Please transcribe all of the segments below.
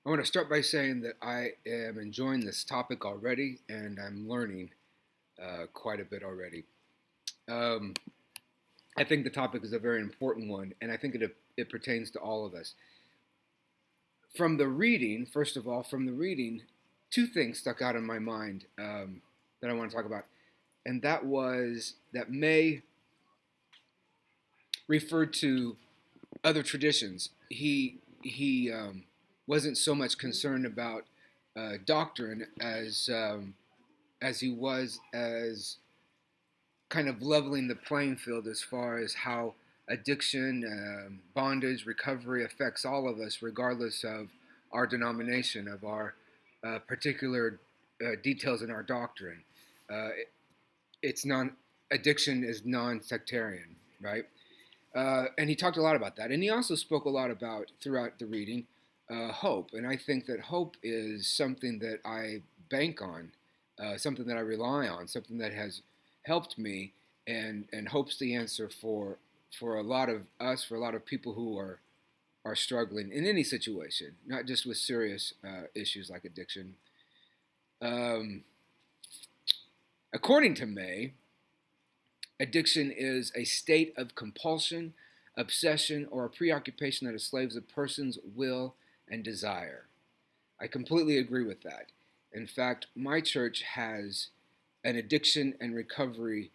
I want to start by saying that I am enjoying this topic already and I'm learning quite a bit already. Um, I think the topic is a very important one and I think it pertains to all of us. From the reading, first of all, from the reading, two things stuck out in my mind that I want to talk about. And that was that May referred to other traditions. He wasn't so much concerned about doctrine as he was as kind of leveling the playing field as far as how addiction, bondage, recovery affects all of us, regardless of our denomination, of our particular details in our doctrine. It, it's non Addiction is non-sectarian, right? And he talked a lot about that, and he also spoke a lot about throughout the reading hope. And I think that hope is something that I bank on, something that I rely on, something that has helped me, and hope's the answer for a lot of us, for a lot of people who are struggling in any situation, not just with serious issues like addiction. Um, According to May, addiction is a state of compulsion, obsession, or a preoccupation that enslaves a person's will and desire. I completely agree with that. In fact, my church has an addiction and recovery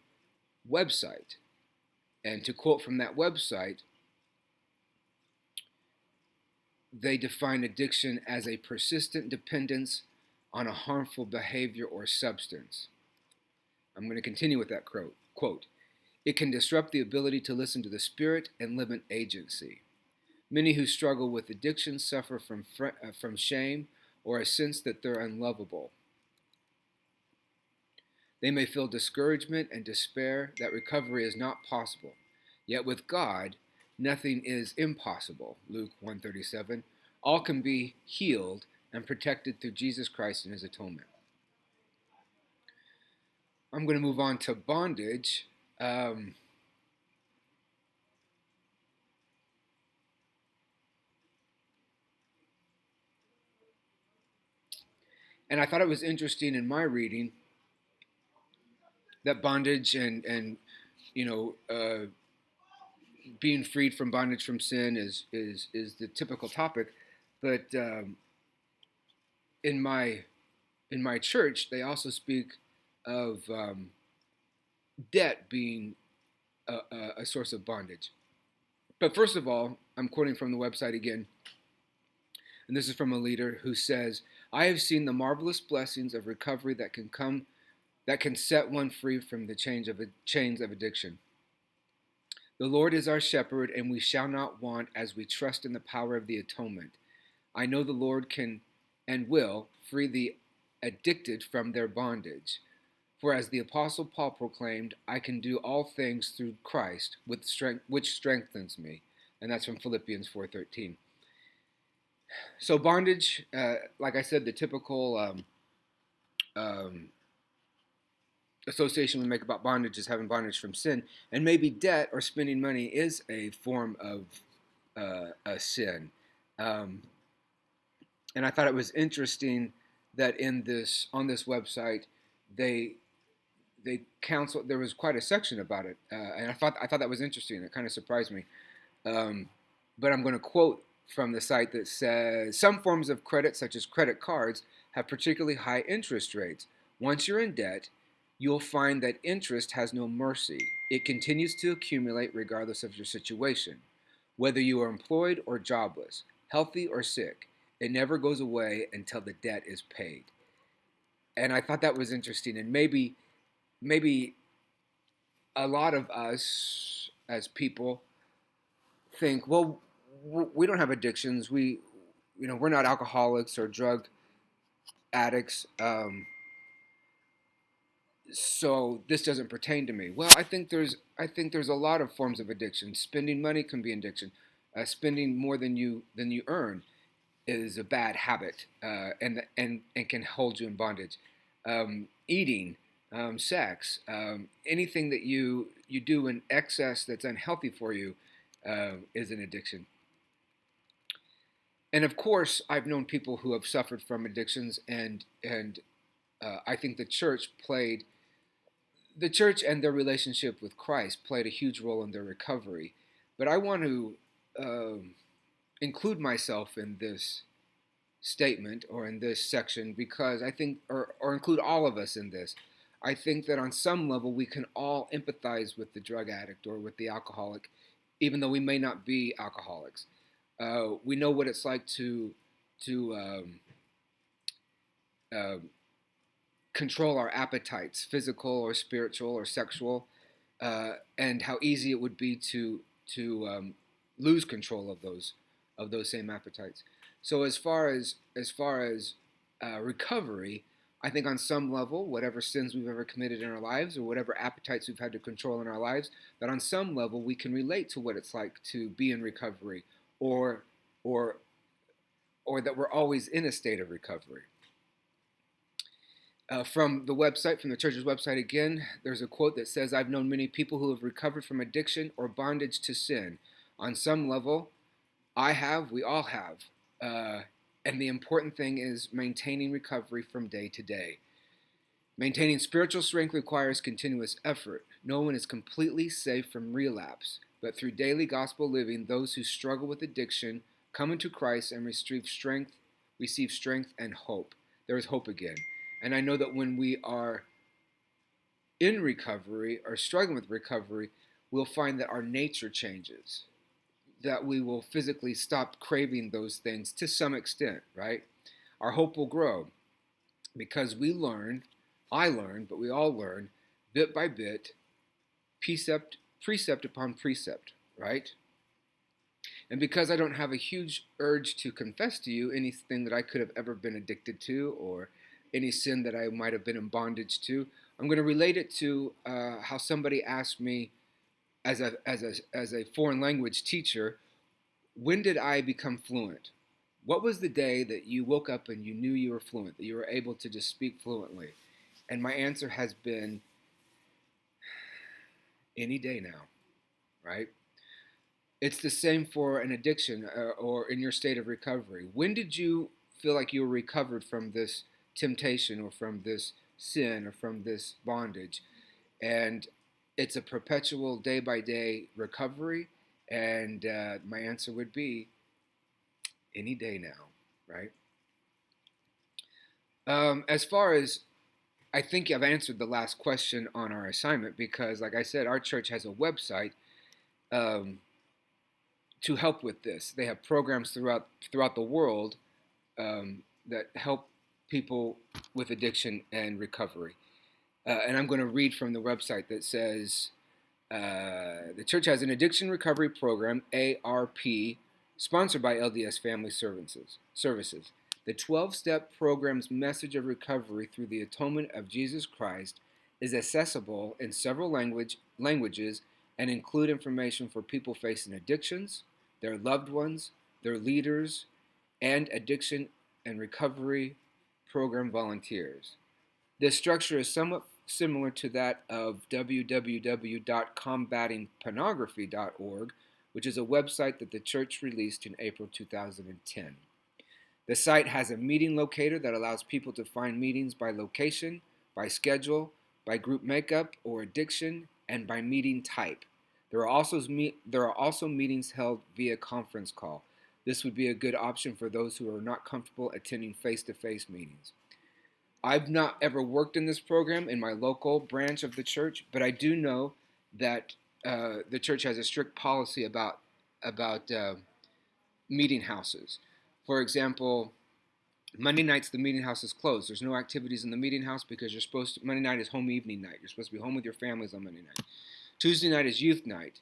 website. And to quote from that website, they define addiction as a persistent dependence on a harmful behavior or substance. I'm going to continue with that quote. It can disrupt the ability to listen to the Spirit and live in agency. Many who struggle with addiction suffer from shame or a sense that they're unlovable. They may feel discouragement and despair that recovery is not possible. Yet with God, nothing is impossible. Luke 137. All can be healed and protected through Jesus Christ and his atonement. I'm going to move on to bondage. Um, and I thought it was interesting in my reading that bondage and you know being freed from bondage from sin is the typical topic, but in my in my church they also speak of debt being a source of bondage. But first of all, I'm quoting from the website again, and this is from a leader who says, "I have seen the marvelous blessings of recovery that can set one free from the chains of addiction. The Lord is our shepherd, and we shall not want as we trust in the power of the atonement. I know the Lord can and will free the addicted from their bondage. For as the Apostle Paul proclaimed, I can do all things through Christ, which strengthens me." And that's from Philippians 4:13. So bondage, like I said, the typical um, association we make about bondage is having bondage from sin, and maybe debt or spending money is a form of a sin. Um, and I thought it was interesting that in this on this website they they counsel. There was quite a section about it, and I thought that was interesting. It kind of surprised me. Um, but I'm going to quote from the site that says some forms of credit, such as credit cards, have particularly high interest rates. Once you're in debt, you'll find that interest has no mercy. It continues to accumulate regardless of your situation, whether you are employed or jobless, healthy or sick. It never goes away until the debt is paid. And I thought that was interesting. And maybe a lot of us as people think, well, we don't have addictions. We're not alcoholics or drug addicts. So this doesn't pertain to me. Well, I think there's a lot of forms of addiction. Spending money can be addiction. Spending more than you earn is a bad habit, and can hold you in bondage. Eating, sex, anything that you do in excess that's unhealthy for you is an addiction. And of course, I've known people who have suffered from addictions, and I think the church and their relationship with Christ played a huge role in their recovery. But I want to um, include myself in this statement or in this section because I think, or include all of us in this. I think that on some level we can all empathize with the drug addict or with the alcoholic, even though we may not be alcoholics. We know what it's like to uh, control our appetites, physical or spiritual or sexual, and how easy it would be to lose control of those same appetites. So as far as recovery, I think on some level, whatever sins we've ever committed in our lives or whatever appetites we've had to control in our lives, that on some level we can relate to what it's like to be in recovery, or or or that we're always in a state of recovery. From the website, from the church's website again, there's a quote that says, I've known many people who have recovered from addiction or bondage to sin. On some level, I have, we all have. Uh, and the important thing is maintaining recovery from day to day. Maintaining spiritual strength requires continuous effort. No one is completely safe from relapse, but through daily gospel living, those who struggle with addiction come into Christ and receive strength and hope. There is hope again. And I know that when we are in recovery or struggling with recovery, we'll find that our nature changes, that we will physically stop craving those things to some extent, right? Our hope will grow because I learned, but we all learn bit by bit, precept upon precept, right? And because I don't have a huge urge to confess to you anything that I could have ever been addicted to or any sin that I might have been in bondage to, I'm going to relate it to how somebody asked me as a foreign language teacher, when did I become fluent? What was the day that you woke up and you knew you were fluent, that you were able to just speak fluently? And my answer has been any day now, right? It's the same for an addiction or in your state of recovery. When did you feel like you were recovered from this temptation or from this sin or from this bondage? And it's a perpetual day by day recovery. And my answer would be any day now, right? As far as I think I've answered the last question on our assignment because, like I said, our church has a website um, to help with this. They have programs throughout the world that help people with addiction and recovery. And I'm going to read from the website that says the church has an addiction recovery program, ARP, sponsored by LDS Family Services. The 12-step program's message of recovery through the atonement of Jesus Christ is accessible in several languages and include information for people facing addictions, their loved ones, their leaders, and addiction and recovery program volunteers. This structure is somewhat similar to that of www.combatingpornography.org, which is a website that the church released in April 2010. The site has a meeting locator that allows people to find meetings by location, by schedule, by group makeup or addiction, and by meeting type. There are also meetings held via conference call. This would be a good option for those who are not comfortable attending face-to-face meetings. I've not ever worked in this program in my local branch of the church, but I do know that the church has a strict policy about meeting houses. For example, Monday nights the meeting house is closed. There's no activities in the meeting house because Monday night is home evening night. You're supposed to be home with your families on Monday night. Tuesday night is youth night.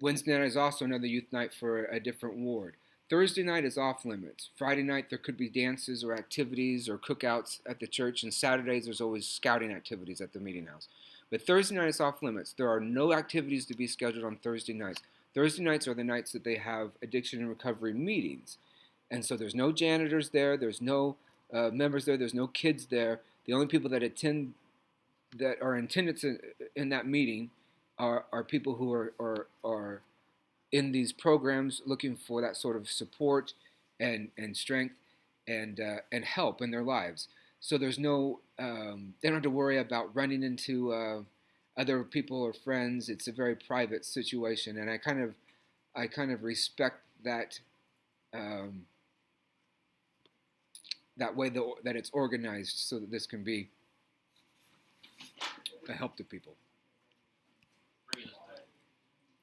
Wednesday night is also another youth night for a different ward. Thursday night is off limits. Friday night there could be dances or activities or cookouts at the church, and Saturdays there's always scouting activities at the meeting house. But Thursday night is off limits. There are no activities to be scheduled on Thursday nights. Thursday nights are the nights that they have addiction and recovery meetings. And so there's no janitors there, there's no members there, there's no kids there. The only people that are in attendance in that meeting are people who are in these programs looking for that sort of support and strength and help in their lives. So there's no they don't have to worry about running into other people or friends. It's a very private situation, and I kind of respect that that way that it's organized so that this can be a help to people.